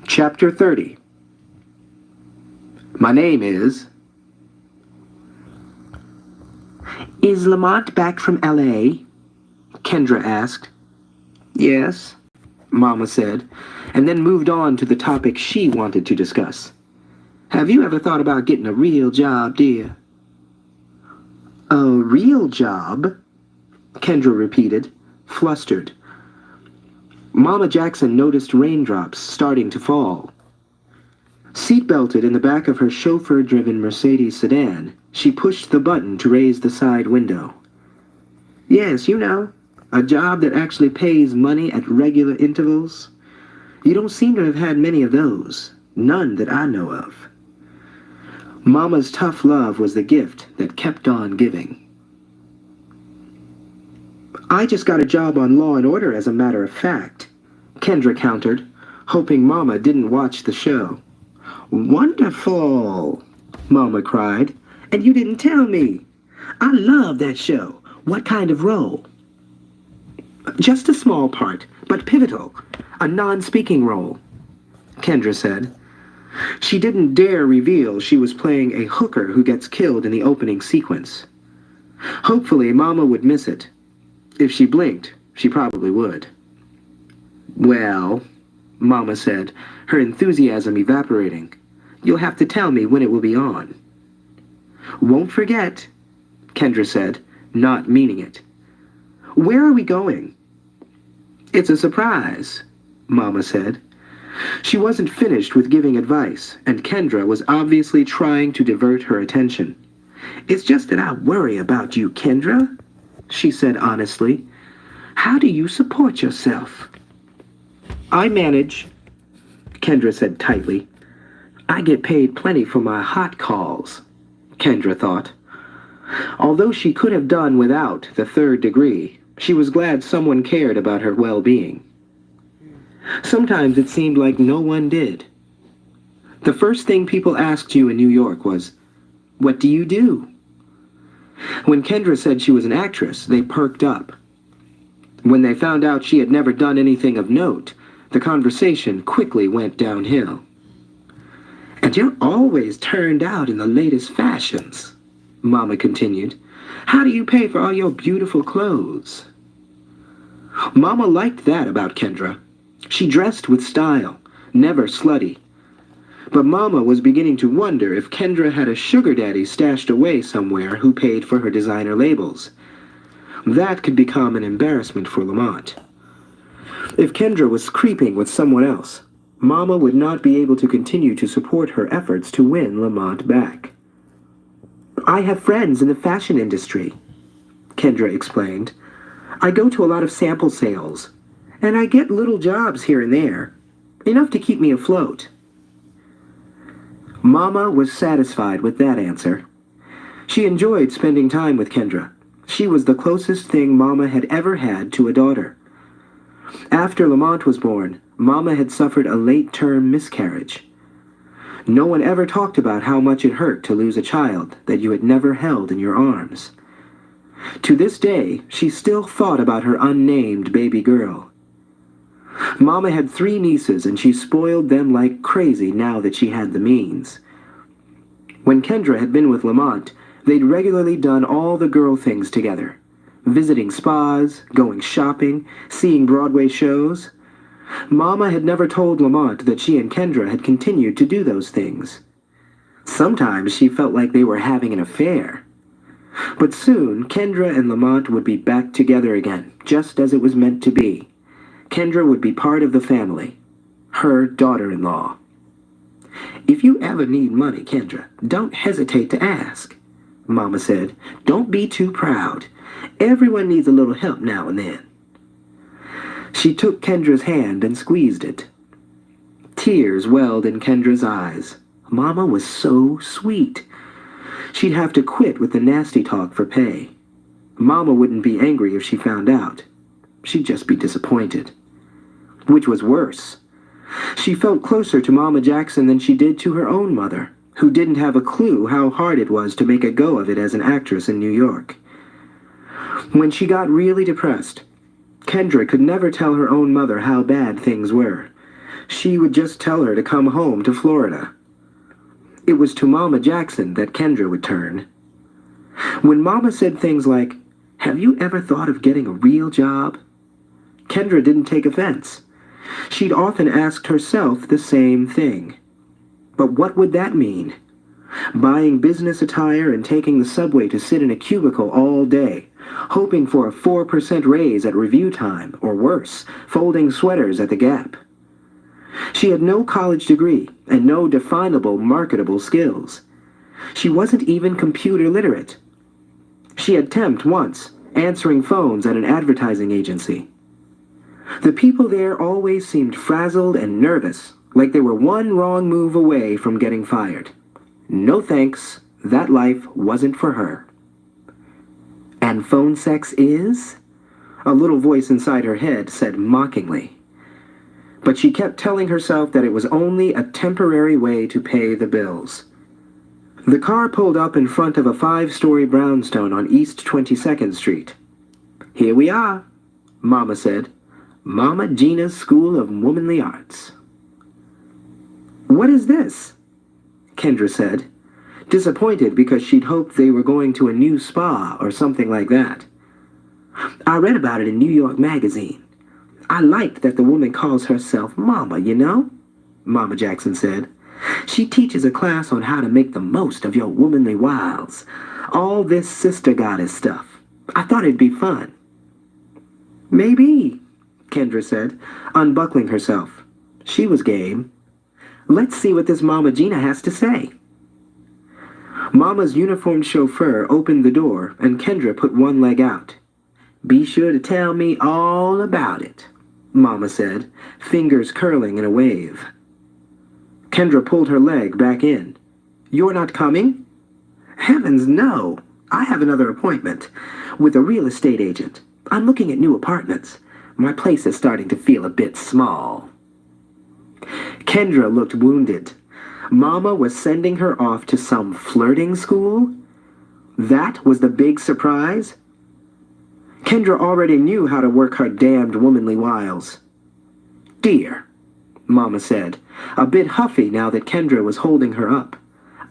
Chapter 30. My name is... Is Lamont back from L.A.? Kendra asked. Yes, Mama said, and then moved on to the topic she wanted to discuss. Have you ever thought about getting a real job, dear? A real job? Kendra repeated, flustered. Mama Jackson noticed raindrops starting to fall. Seatbelted in the back of her chauffeur-driven Mercedes sedan, she pushed the button to raise the side window. Yes, you know, a job that actually pays money at regular intervals. You don't seem to have had many of those. None that I know of. Mama's tough love was the gift that kept on giving. I just got a job on Law and Order, as a matter of fact, Kendra countered, hoping Mama didn't watch the show. Wonderful, Mama cried. And you didn't tell me. I love that show. What kind of role? Just a small part, but pivotal. A non-speaking role, Kendra said. She didn't dare reveal she was playing a hooker who gets killed in the opening sequence. Hopefully, Mama would miss it. If she blinked, she probably would. Well, Mama said, her enthusiasm evaporating. You'll have to tell me when it will be on. Won't forget, Kendra said, not meaning it. Where are we going? It's a surprise, Mama said. She wasn't finished with giving advice, and Kendra was obviously trying to divert her attention. It's just that I worry about you, Kendra, she said honestly. How do you support yourself? I manage, Kendra said tightly. I get paid plenty for my hot calls, Kendra thought. Although she could have done without the 3rd degree, she was glad someone cared about her well-being. Sometimes it seemed like no one did. The first thing people asked you in New York was, "What do you do?" When Kendra said she was an actress, they perked up. When they found out she had never done anything of note, the conversation quickly went downhill. And you're always turned out in the latest fashions, Mama continued. How do you pay for all your beautiful clothes? Mama liked that about Kendra. She dressed with style, never slutty. But Mama was beginning to wonder if Kendra had a sugar daddy stashed away somewhere who paid for her designer labels. That could become an embarrassment for Lamont. If Kendra was creeping with someone else, Mama would not be able to continue to support her efforts to win Lamont back. I have friends in the fashion industry, Kendra explained. I go to a lot of sample sales, and I get little jobs here and there, enough to keep me afloat. Mama was satisfied with that answer. She enjoyed spending time with Kendra. She was the closest thing Mama had ever had to a daughter. After Lamont was born, Mama had suffered a late-term miscarriage. No one ever talked about how much it hurt to lose a child that you had never held in your arms. To this day, she still thought about her unnamed baby girl. Mama had 3 nieces, and she spoiled them like crazy now that she had the means. When Kendra had been with Lamont, they'd regularly done all the girl things together. Visiting spas, going shopping, seeing Broadway shows. Mama had never told Lamont that she and Kendra had continued to do those things. Sometimes she felt like they were having an affair. But soon, Kendra and Lamont would be back together again, just as it was meant to be. Kendra would be part of the family, her daughter-in-law. If you ever need money, Kendra, don't hesitate to ask, Mama said. Don't be too proud. Everyone needs a little help now and then. She took Kendra's hand and squeezed it. Tears welled in Kendra's eyes. Mama was so sweet. She'd have to quit with the nasty talk for pay. Mama wouldn't be angry if she found out. She'd just be disappointed. Which was worse. She felt closer to Mama Jackson than she did to her own mother, who didn't have a clue how hard it was to make a go of it as an actress in New York. When she got really depressed, Kendra could never tell her own mother how bad things were. She would just tell her to come home to Florida. It was to Mama Jackson that Kendra would turn. When Mama said things like, "Have you ever thought of getting a real job?" Kendra didn't take offense. She'd often asked herself the same thing. But what would that mean? Buying business attire and taking the subway to sit in a cubicle all day, hoping for a 4% raise at review time, or worse, folding sweaters at the Gap. She had no college degree and no definable marketable skills. She wasn't even computer literate. She had temped once, answering phones at an advertising agency. The people there always seemed frazzled and nervous, like they were one wrong move away from getting fired. No thanks, that life wasn't for her. And phone sex is? A little voice inside her head said mockingly. But she kept telling herself that it was only a temporary way to pay the bills. The car pulled up in front of a 5-story brownstone on East 22nd Street. "Here we are," Mama said. "Mama Gina's School of Womanly Arts." "What is this?" Kendra said, disappointed because she'd hoped they were going to a new spa or something like that. "I read about it in New York Magazine. I liked that the woman calls herself Mama, you know?" Mama Jackson said. "She teaches a class on how to make the most of your womanly wiles. All this sister goddess stuff. I thought it'd be fun." "Maybe," Kendra said, unbuckling herself. She was game. "Let's see what this Mama Gina has to say." Mama's uniformed chauffeur opened the door, and Kendra put one leg out. "Be sure to tell me all about it," Mama said, fingers curling in a wave. Kendra pulled her leg back in. "You're not coming?" "Heavens, no. I have another appointment with a real estate agent. I'm looking at new apartments. My place is starting to feel a bit small." Kendra looked wounded. Mama was sending her off to some flirting school? That was the big surprise? Kendra already knew how to work her damned womanly wiles. "Dear," Mama said, a bit huffy now that Kendra was holding her up,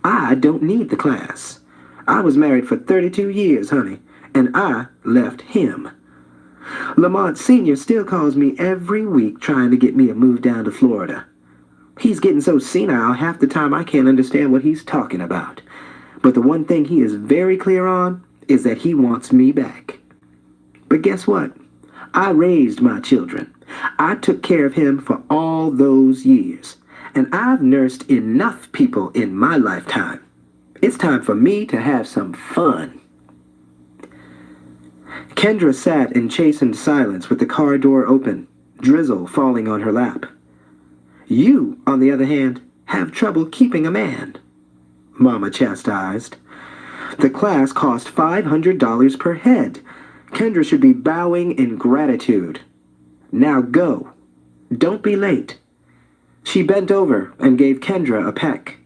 "I don't need the class. I was married for 32 years, honey, and I left him. Lamont Sr. still calls me every week trying to get me to move down to Florida. He's getting so senile half the time I can't understand what he's talking about. But the one thing he is very clear on is that he wants me back. But guess what? I raised my children. I took care of him for all those years. And I've nursed enough people in my lifetime. It's time for me to have some fun." Kendra sat in chastened silence with the car door open, drizzle falling on her lap. "You, on the other hand, have trouble keeping a man," Mama chastised. "The class cost $500 per head. Kendra should be bowing in gratitude. Now go. Don't be late." She bent over and gave Kendra a peck.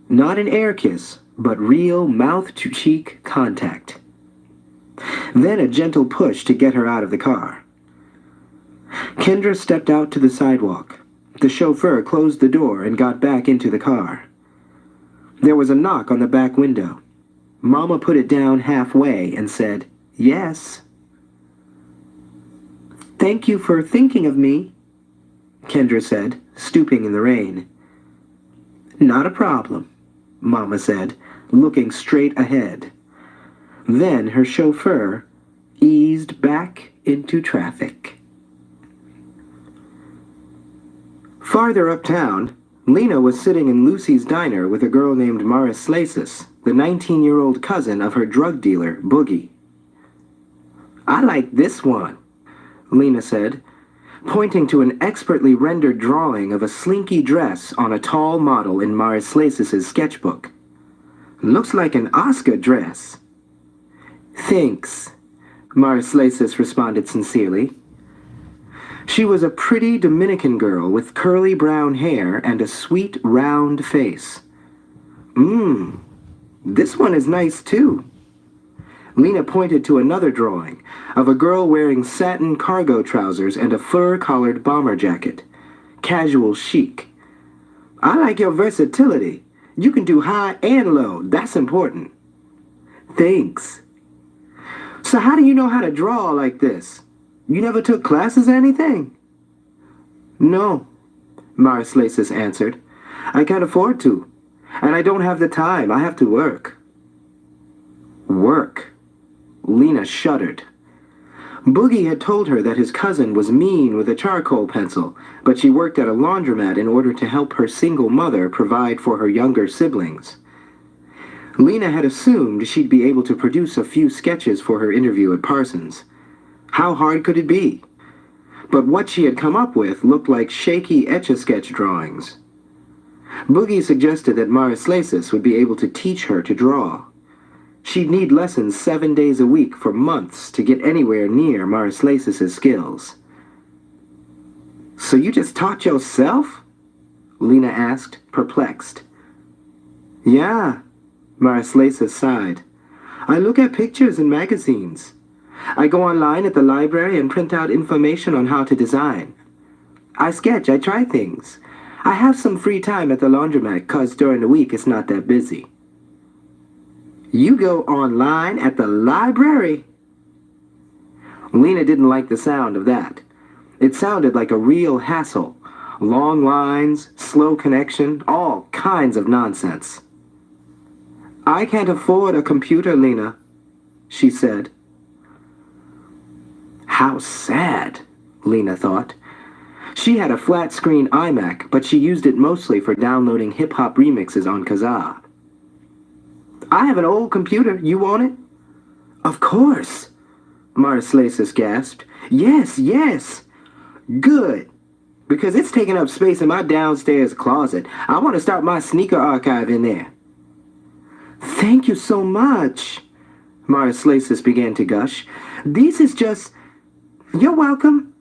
Not an air kiss, but real mouth-to-cheek contact. Then a gentle push to get her out of the car. Kendra stepped out to the sidewalk. The chauffeur closed the door and got back into the car. There was a knock on the back window. Mama put it down halfway and said, "Yes." "Thank you for thinking of me," Kendra said, stooping in the rain. "Not a problem," Mama said, looking straight ahead. Then her chauffeur eased back into traffic. Farther uptown, Lena was sitting in Lucy's diner with a girl named Maris Slasis, the 19-year-old cousin of her drug dealer, Boogie. "I like this one," Lena said, pointing to an expertly rendered drawing of a slinky dress on a tall model in Maris Slasis's sketchbook. "Looks like an Oscar dress." "Thanks," Maris Slasis responded sincerely. She was a pretty Dominican girl with curly brown hair and a sweet, round face. This one is nice too." Lena pointed to another drawing of a girl wearing satin cargo trousers and a fur-collared bomber jacket. casual chic. I like your versatility. You can do high and low. That's important. Thanks. So how do you know how to draw like this? You never took classes or anything? No, Marislasis answered. I can't afford to. And I don't have the time. I have to work. Work? Lena shuddered. Boogie had told her that his cousin was mean with a charcoal pencil, but she worked at a laundromat in order to help her single mother provide for her younger siblings. Lena had assumed she'd be able to produce a few sketches for her interview at Parsons. How hard could it be? But what she had come up with looked like shaky Etch-a-Sketch drawings. Boogie suggested that Marislasis would be able to teach her to draw. She'd need lessons 7 days a week for months to get anywhere near Marislasis' skills. So you just taught yourself? Lena asked, perplexed. Yeah, Marislasis sighed. I look at pictures in magazines. I go online at the library and print out information on how to design. I sketch, I try things. I have some free time at the laundromat because during the week it's not that busy. You go online at the library? Lena didn't like the sound of that. It sounded like a real hassle. Long lines, slow connection, all kinds of nonsense. I can't afford a computer, Lena, she said. How sad, Lena thought. She had a flat-screen iMac, but she used it mostly for downloading hip-hop remixes on Kazaa. I have an old computer. You want it? Of course, Marislasis gasped. Yes, yes. Good. Because it's taking up space in my downstairs closet. I want to start my sneaker archive in there. Thank you so much, Marislasis began to gush. This is just... You're welcome,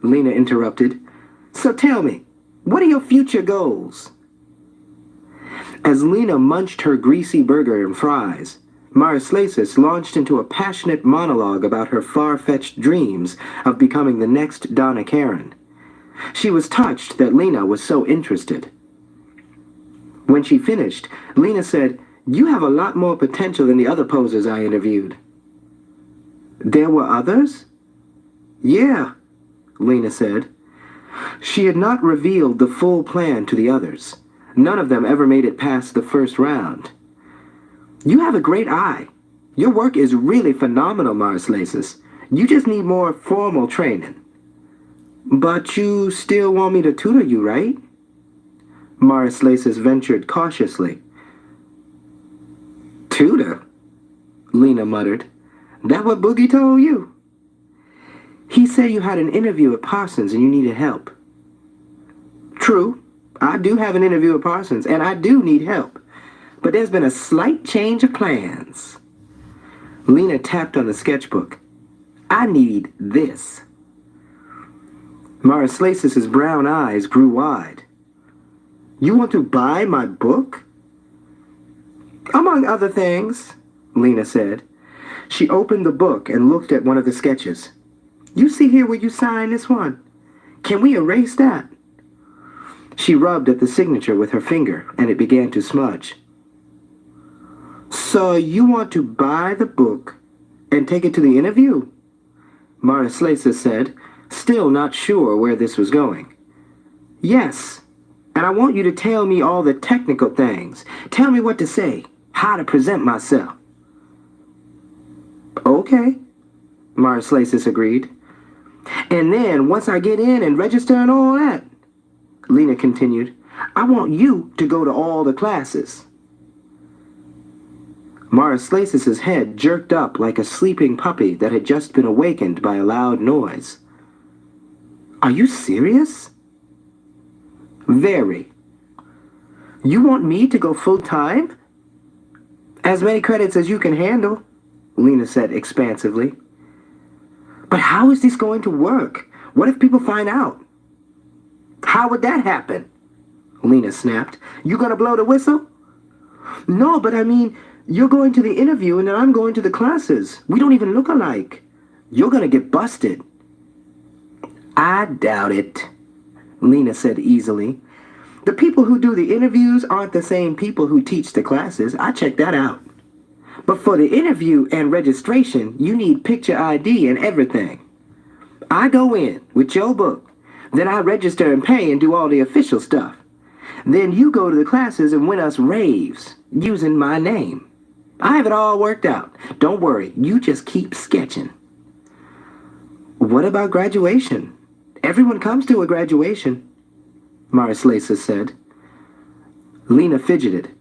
Lena interrupted. So tell me, what are your future goals? As Lena munched her greasy burger and fries, Marislasis launched into a passionate monologue about her far-fetched dreams of becoming the next Donna Karan. She was touched that Lena was so interested. When she finished, Lena said, You have a lot more potential than the other posers I interviewed. There were others? Yeah, Lena said. She had not revealed the full plan to the others. None of them ever made it past the first round. You have a great eye. Your work is really phenomenal, Marislasis. You just need more formal training. But you still want me to tutor you, right? Marislasis ventured cautiously. Tutor? Lena muttered. That what Boogie told you? He said you had an interview at Parsons and you needed help. True. I do have an interview at Parsons, and I do need help. But there's been a slight change of plans. Lena tapped on the sketchbook. I need this. Marislasis' brown eyes grew wide. You want to buy my book? Among other things, Lena said. She opened the book and looked at one of the sketches. You see here where you sign this one? Can we erase that? She rubbed at the signature with her finger, and it began to smudge. So you want to buy the book and take it to the interview? Marislasis said, still not sure where this was going. Yes, and I want you to tell me all the technical things. Tell me what to say, how to present myself. Okay, Marislasis agreed. And then, once I get in and register and all that, Lena continued, I want you to go to all the classes. Marislasis' head jerked up like a sleeping puppy that had just been awakened by a loud noise. Are you serious? Very. You want me to go full-time? As many credits as you can handle, Lena said expansively. But how is this going to work? What if people find out? How would that happen? Lena snapped. You gonna blow the whistle? No, but I mean, you're going to the interview and then I'm going to the classes. We don't even look alike. You're gonna get busted. I doubt it, Lena said easily. The people who do the interviews aren't the same people who teach the classes. I checked that out. But for the interview and registration, you need picture ID and everything. I go in with your book. Then I register and pay and do all the official stuff. Then you go to the classes and win us raves using my name. I have it all worked out. Don't worry, you just keep sketching. What about graduation? Everyone comes to a graduation, Marislesa said. Lena fidgeted.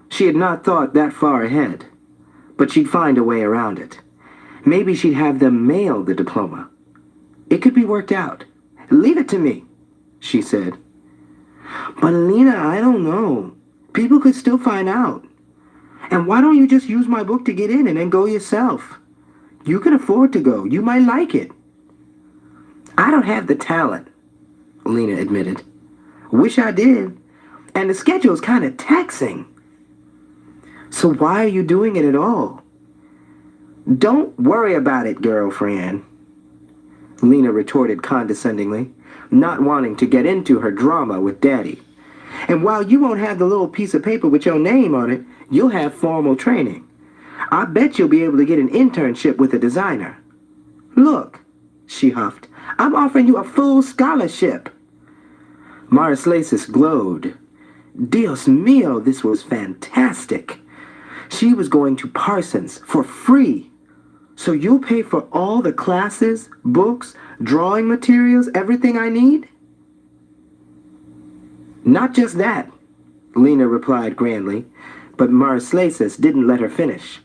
She had not thought that far ahead, but she'd find a way around it. Maybe she'd have them mail the diploma. It could be worked out. Leave it to me, she said. But Lena, I don't know. People could still find out. And why don't you just use my book to get in and then go yourself? You can afford to go. You might like it. I don't have the talent, Lena admitted. Wish I did. And the schedule's kind of taxing. So why are you doing it at all? Don't worry about it, girlfriend, Lena retorted condescendingly, not wanting to get into her drama with Daddy. And while you won't have the little piece of paper with your name on it, you'll have formal training. I bet you'll be able to get an internship with a designer. Look, she huffed, I'm offering you a full scholarship. Marislesa glowed. Dios mío, this was fantastic. She was going to Parsons for free. So you'll pay for all the classes, books, drawing materials, everything I need? Not just that, Lena replied grandly, but Marislesa didn't let her finish.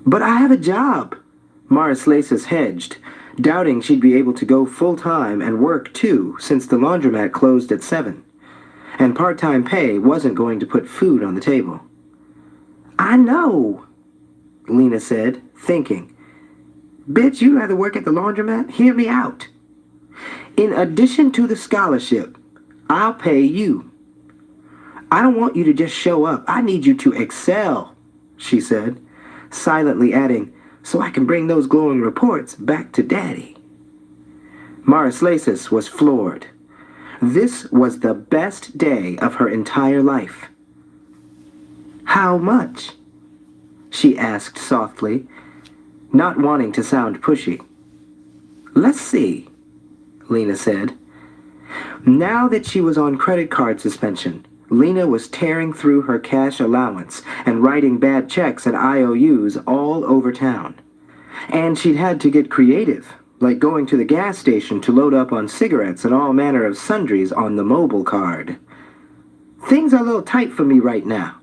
But I have a job, Marislesa hedged, doubting she'd be able to go full-time and work too, since the laundromat closed at 7, and part-time pay wasn't going to put food on the table. I know, Lena said, thinking. Bitch, you'd rather work at the laundromat? Hear me out. In addition to the scholarship, I'll pay you. I don't want you to just show up. I need you to excel, she said, silently adding, so I can bring those glowing reports back to Daddy. Marislesa was floored. This was the best day of her entire life. How much? She asked softly, not wanting to sound pushy. Let's see, Lena said. Now that she was on credit card suspension, Lena was tearing through her cash allowance and writing bad checks and IOUs all over town. And she'd had to get creative, like going to the gas station to load up on cigarettes and all manner of sundries on the mobile card. Things are a little tight for me right now.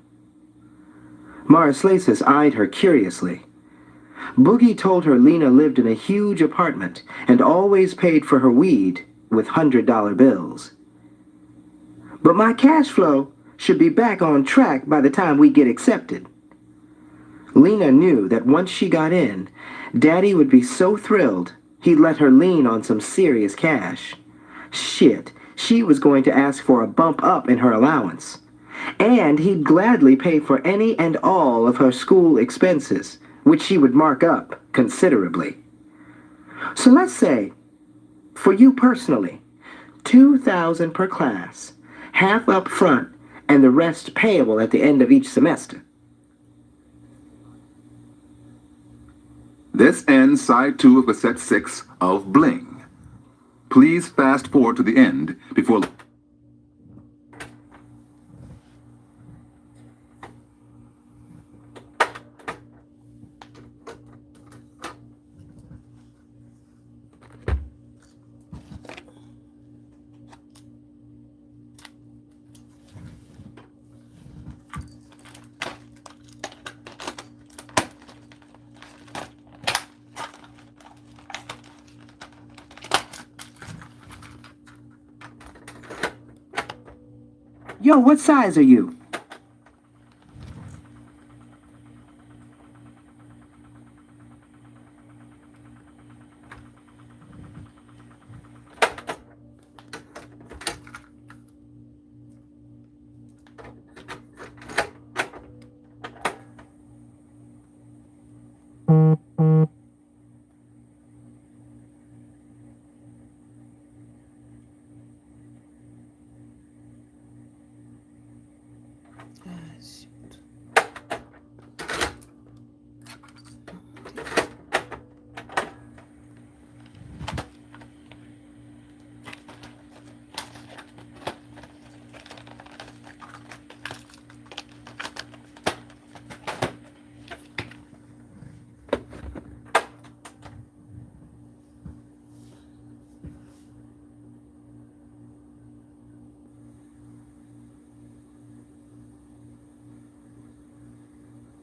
Marislesa eyed her curiously. Boogie told her Lena lived in a huge apartment and always paid for her weed with $100 bills. But my cash flow should be back on track by the time we get accepted. Lena knew that once she got in, Daddy would be so thrilled he'd let her lean on some serious cash. Shit, she was going to ask for a bump up in her allowance. And he'd gladly pay for any and all of her school expenses, which she would mark up considerably. So let's say, for you personally, $2,000 per class, half up front, and the rest payable at the end of each semester. This ends side 2 of cassette 6 of Bling. Please fast forward to the end before... Yo, what size are you?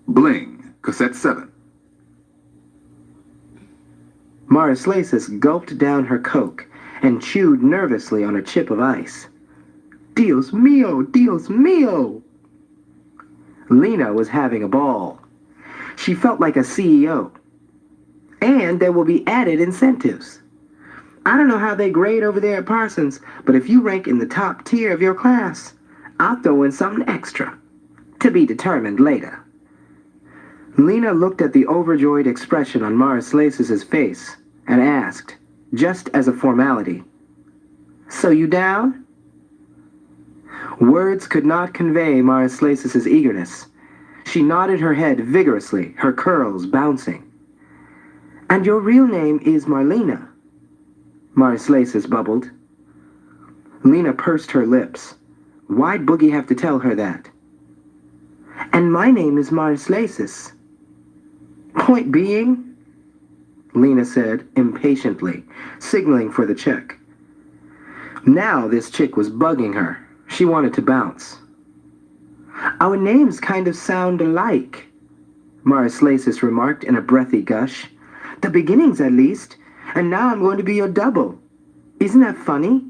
Bling, cassette 7. Maraslasis gulped down her Coke and chewed nervously on a chip of ice. Dios mío, Dios mío! Lena was having a ball. She felt like a CEO. And there will be added incentives. I don't know how they grade over there at Parsons, but if you rank in the top tier of your class, I'll throw in something extra. To be determined later. Lena looked at the overjoyed expression on Maraslasis' face and asked, just as a formality, "So you down?" Words could not convey Maraslasis' eagerness. She nodded her head vigorously, her curls bouncing. "And your real name is Marlena," Maraslasis bubbled. Lena pursed her lips. Why'd Boogie have to tell her that? "And my name is Maraslasis." "Point being," Lena said impatiently, signaling for the check. Now this chick was bugging her. She wanted to bounce. "Our names kind of sound alike," Maraslasis remarked in a breathy gush. "The beginnings, at least. And now I'm going to be your double. Isn't that funny?"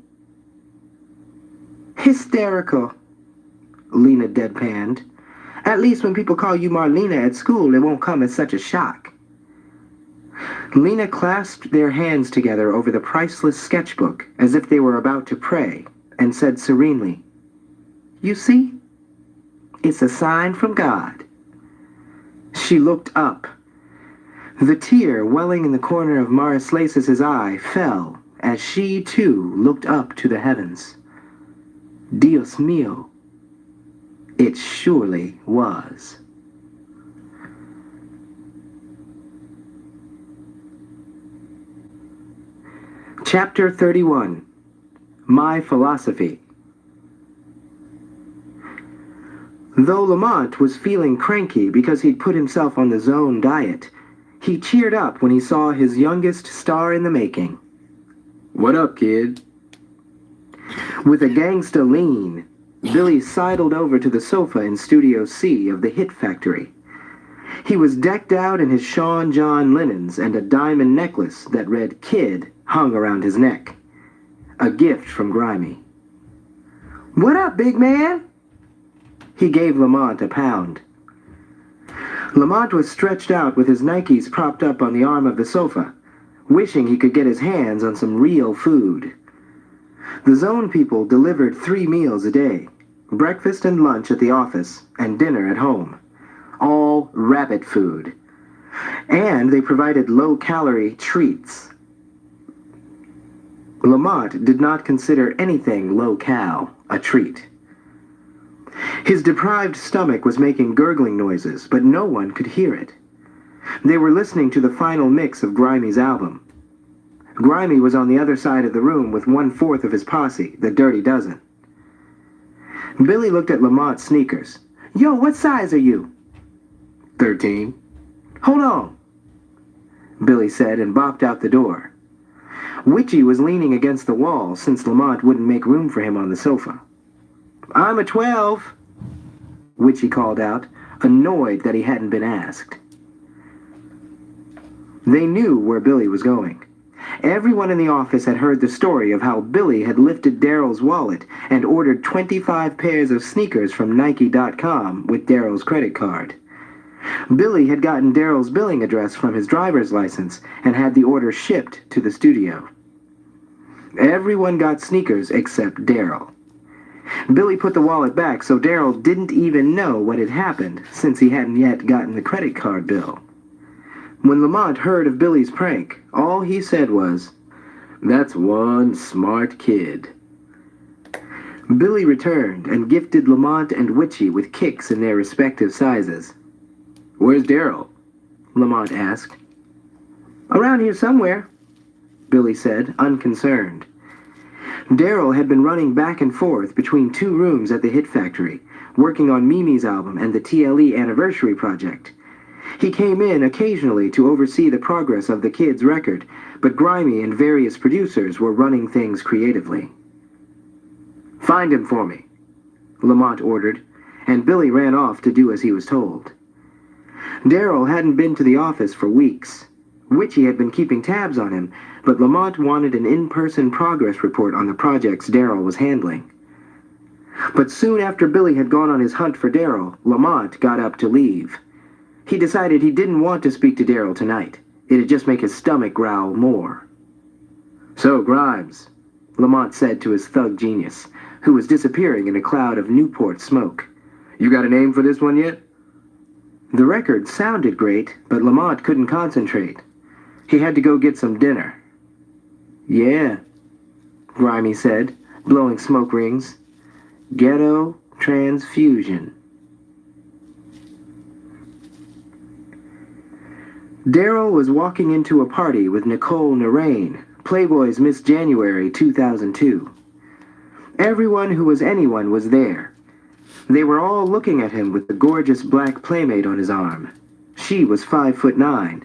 "Hysterical," Lena deadpanned. "At least when people call you Marlena at school, it won't come as such a shock." Lena clasped their hands together over the priceless sketchbook as if they were about to pray, and said serenely, "You see? It's a sign from God." She looked up. The tear welling in the corner of Maraslasis' eye fell as she, too, looked up to the heavens. Dios mío. It surely was. Chapter 31. My Philosophy. Though Lamont was feeling cranky because he'd put himself on the zone diet, he cheered up when he saw his youngest star in the making. "What up, kid?" With a gangsta lean, Billy sidled over to the sofa in Studio C of the Hit Factory. He was decked out in his Sean John linens, and a diamond necklace that read Kid hung around his neck. A gift from Grimy. "What up, big man?" He gave Lamont a pound. Lamont was stretched out with his Nikes propped up on the arm of the sofa, wishing he could get his hands on some real food. The Zone people delivered 3 meals a day, breakfast and lunch at the office, and dinner at home. All rabbit food. And they provided low-calorie treats. Lamont did not consider anything low-cal a treat. His deprived stomach was making gurgling noises, but no one could hear it. They were listening to the final mix of Grimy's album. Grimy was on the other side of the room with 1/4 of his posse, the Dirty Dozen. Billy looked at Lamont's sneakers. "Yo, what size are you?" 13. "Hold on," Billy said and bopped out the door. Witchy was leaning against the wall since Lamont wouldn't make room for him on the sofa. "I'm a 12," Witchy called out, annoyed that he hadn't been asked. They knew where Billy was going. Everyone in the office had heard the story of how Billy had lifted Daryl's wallet and ordered 25 pairs of sneakers from Nike.com with Daryl's credit card. Billy had gotten Daryl's billing address from his driver's license and had the order shipped to the studio. Everyone got sneakers except Daryl. Billy put the wallet back so Daryl didn't even know what had happened since he hadn't yet gotten the credit card bill. When Lamont heard of Billy's prank, all he said was, "That's one smart kid." Billy returned and gifted Lamont and Witchy with kicks in their respective sizes. "Where's Daryl?" Lamont asked. "Around here somewhere," Billy said, unconcerned. Daryl had been running back and forth between two rooms at the Hit Factory, working on Mimi's album and the TLE anniversary project. He came in occasionally to oversee the progress of the kid's record, but Grimy and various producers were running things creatively. "Find him for me," Lamont ordered, and Billy ran off to do as he was told. Daryl hadn't been to the office for weeks. Witchy had been keeping tabs on him, but Lamont wanted an in-person progress report on the projects Daryl was handling. But soon after Billy had gone on his hunt for Daryl, Lamont got up to leave. He decided he didn't want to speak to Daryl tonight. It'd just make his stomach growl more. "So, Grimes," Lamont said to his thug genius, who was disappearing in a cloud of Newport smoke. "You got a name for this one yet?" The record sounded great, but Lamont couldn't concentrate. He had to go get some dinner. "Yeah," Grimy said, blowing smoke rings. "Ghetto transfusion." Daryl was walking into a party with Nicole Narain, Playboy's Miss January 2002. Everyone who was anyone was there. They were all looking at him with the gorgeous black playmate on his arm. She was 5'9".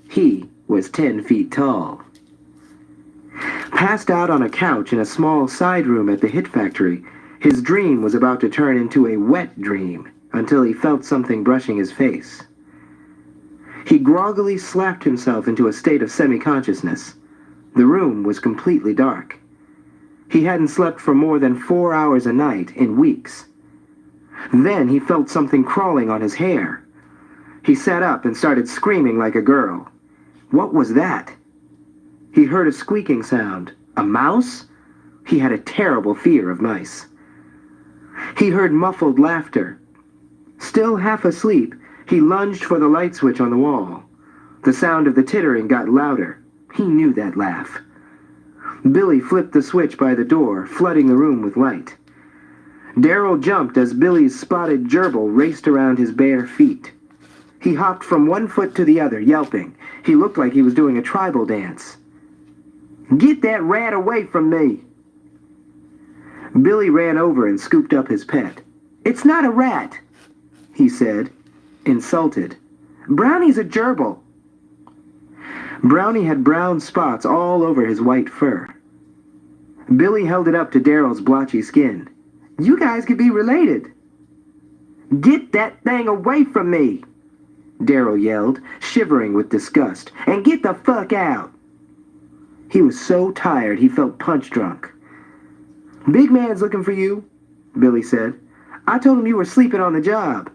He was 10 feet tall. Passed out on a couch in a small side room at the Hit Factory, his dream was about to turn into a wet dream until he felt something brushing his face. He groggily slapped himself into a state of semi-consciousness. The room was completely dark. He hadn't slept for more than 4 hours a night in weeks. Then he felt something crawling on his hair. He sat up and started screaming like a girl. What was that? He heard a squeaking sound. A mouse? He had a terrible fear of mice. He heard muffled laughter. Still half asleep, he lunged for the light switch on the wall. The sound of the tittering got louder. He knew that laugh. Billy flipped the switch by the door, flooding the room with light. Daryl jumped as Billy's spotted gerbil raced around his bare feet. He hopped from one foot to the other, yelping. He looked like he was doing a tribal dance. "Get that rat away from me!" Billy ran over and scooped up his pet. "It's not a rat," he said, insulted. "Brownie's a gerbil." Brownie had brown spots all over his white fur. Billy held it up to Daryl's blotchy skin. "You guys could be related." "Get that thing away from me!" Daryl yelled, shivering with disgust. "And get the fuck out!" He was so tired he felt punch drunk. "Big man's looking for you," Billy said. "I told him you were sleeping on the job."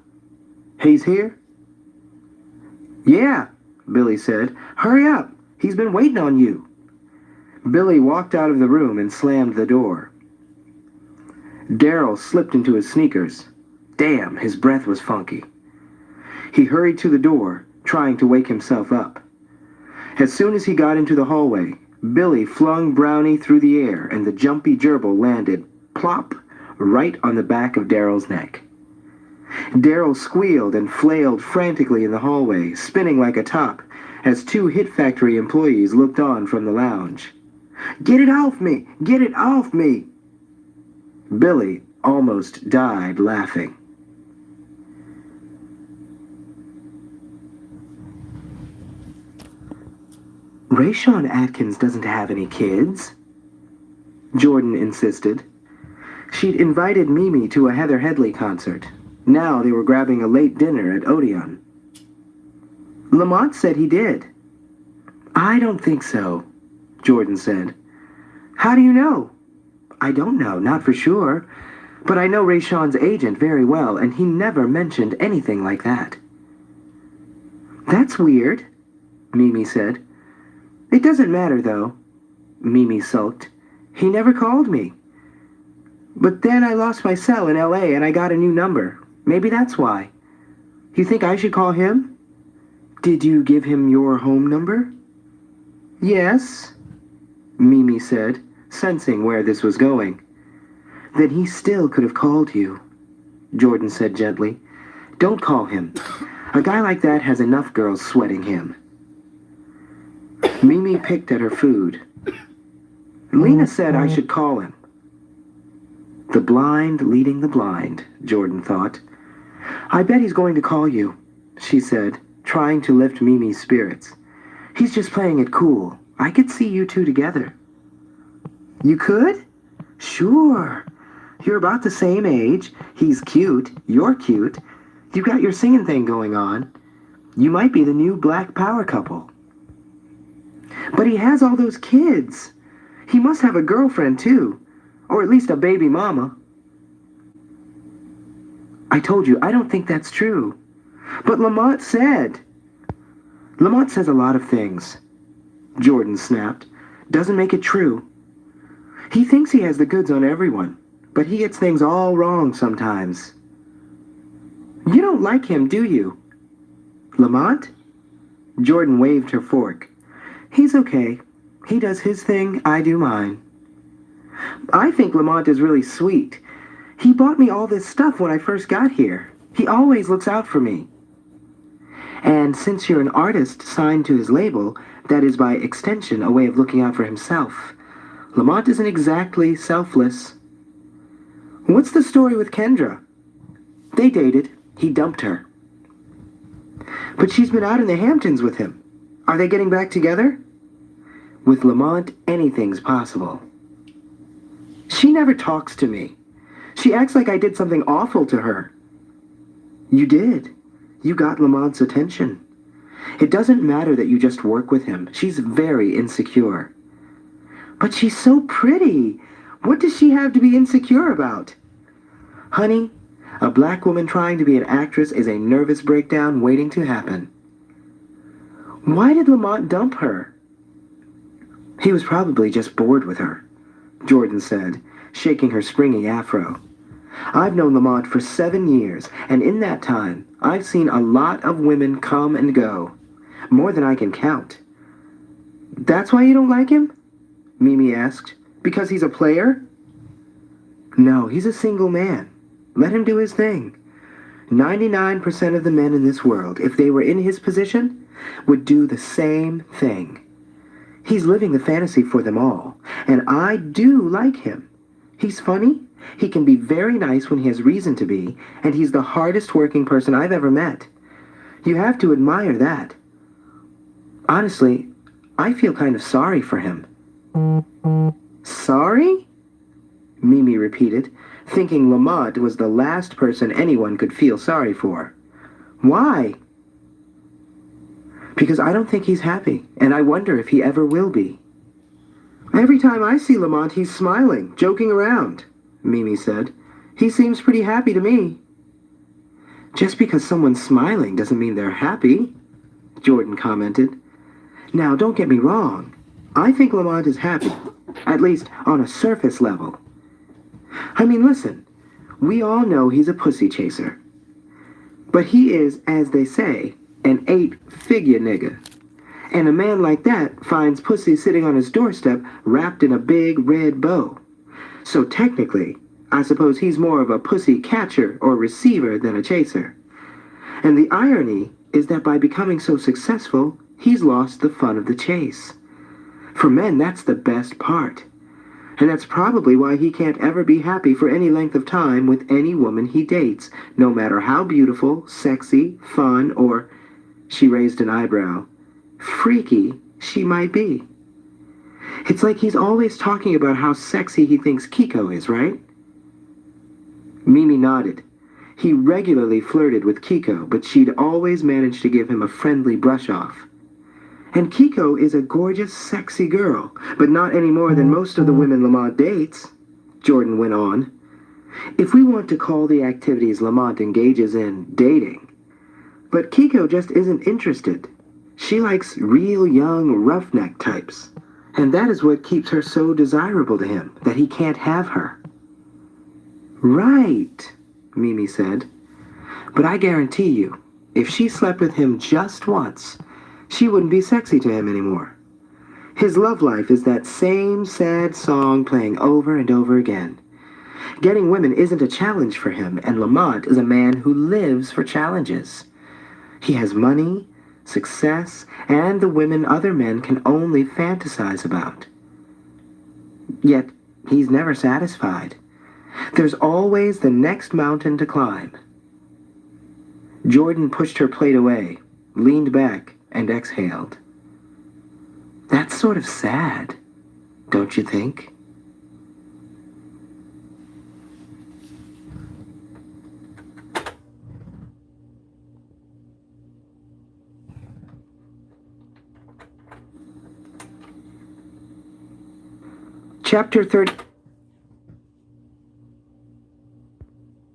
"He's here?" "Yeah," Billy said. "Hurry up. He's been waiting on you." Billy walked out of the room and slammed the door. Daryl slipped into his sneakers. Damn, his breath was funky. He hurried to the door, trying to wake himself up. As soon as he got into the hallway, Billy flung Brownie through the air and the jumpy gerbil landed, plop, right on the back of Daryl's neck. Daryl squealed and flailed frantically in the hallway, spinning like a top, as two Hit Factory employees looked on from the lounge. "Get it off me! Get it off me!" Billy almost died laughing. "Rayshawn Atkins doesn't have any kids," Jordan insisted. She'd invited Mimi to a Heather Headley concert. Now they were grabbing a late dinner at Odeon. "Lamont said he did." "I don't think so," Jordan said. "How do you know?" "I don't know, not for sure. But I know Rayshawn's agent very well, and he never mentioned anything like that." "That's weird," Mimi said. "It doesn't matter, though," Mimi sulked. "He never called me. But then I lost my cell in L.A. and I got a new number. Maybe that's why. You think I should call him?" "Did you give him your home number?" "Yes," Mimi said, sensing where this was going. Then he still could have called you, Jordan said gently. Don't call him. A guy like that has enough girls sweating him. Mimi picked at her food. Lena said I should call him. The blind leading the blind, Jordan thought. I bet he's going to call you, she said, trying to lift Mimi's spirits. He's just playing it cool. I could see you two together. You could? Sure. You're about the same age. He's cute. You're cute. You've got your singing thing going on. You might be the new black power couple. But he has all those kids. He must have a girlfriend, too. Or at least a baby mama. I told you, I don't think that's true. But Lamont said. Lamont says a lot of things, Jordan snapped. Doesn't make it true. He thinks he has the goods on everyone, but he gets things all wrong sometimes. You don't like him, do you? Lamont? Jordan waved her fork. He's okay. He does his thing, I do mine. I think Lamont is really sweet. He bought me all this stuff when I first got here. He always looks out for me. And since you're an artist signed to his label, that is by extension a way of looking out for himself. Lamont isn't exactly selfless. What's the story with Kendra? They dated. He dumped her. But she's been out in the Hamptons with him. Are they getting back together? With Lamont, anything's possible. She never talks to me. She acts like I did something awful to her. You did. You got Lamont's attention. It doesn't matter that you just work with him. She's very insecure. But she's so pretty. What does she have to be insecure about? Honey, a black woman trying to be an actress is a nervous breakdown waiting to happen. Why did Lamont dump her? He was probably just bored with her, Jordan said, shaking her springy afro. I've known Lamont for 7 years, and in that time, I've seen a lot of women come and go. More than I can count. That's why you don't like him? Mimi asked. Because he's a player? No, he's a single man. Let him do his thing. 99% of the men in this world, if they were in his position, would do the same thing. He's living the fantasy for them all, and I do like him. He's funny, he can be very nice when he has reason to be, and he's the hardest working person I've ever met. You have to admire that. Honestly, I feel kind of sorry for him. Sorry? Mimi repeated, thinking Lamont was the last person anyone could feel sorry for. Why? Because I don't think he's happy, and I wonder if he ever will be. Every time I see Lamont, he's smiling, joking around, Mimi said. He seems pretty happy to me. Just because someone's smiling doesn't mean they're happy, Jordan commented. Now, don't get me wrong. I think Lamont is happy, at least on a surface level. I mean, listen, we all know he's a pussy chaser. But he is, as they say, an 8-figure nigga. And a man like that finds pussy sitting on his doorstep wrapped in a big red bow. So technically, I suppose he's more of a pussy catcher or receiver than a chaser. And the irony is that by becoming so successful, he's lost the fun of the chase. For men, that's the best part. And that's probably why he can't ever be happy for any length of time with any woman he dates, no matter how beautiful, sexy, fun, or, she raised an eyebrow, freaky she might be. It's like he's always talking about how sexy he thinks Kiko is, right? Mimi nodded. He regularly flirted with Kiko, but she'd always managed to give him a friendly brush-off. And Kiko is a gorgeous, sexy girl, but not any more than most of the women Lamont dates, Jordan went on. If we want to call the activities Lamont engages in dating. But Kiko just isn't interested. She likes real young roughneck types. And that is what keeps her so desirable to him, that he can't have her. Right, Mimi said. But I guarantee you, if she slept with him just once, she wouldn't be sexy to him anymore. His love life is that same sad song playing over and over again. Getting women isn't a challenge for him, and Lamont is a man who lives for challenges. He has money, success, and the women other men can only fantasize about. Yet, he's never satisfied. There's always the next mountain to climb. Jordan pushed her plate away, leaned back, and exhaled. That's sort of sad, don't you think? Chapter 30.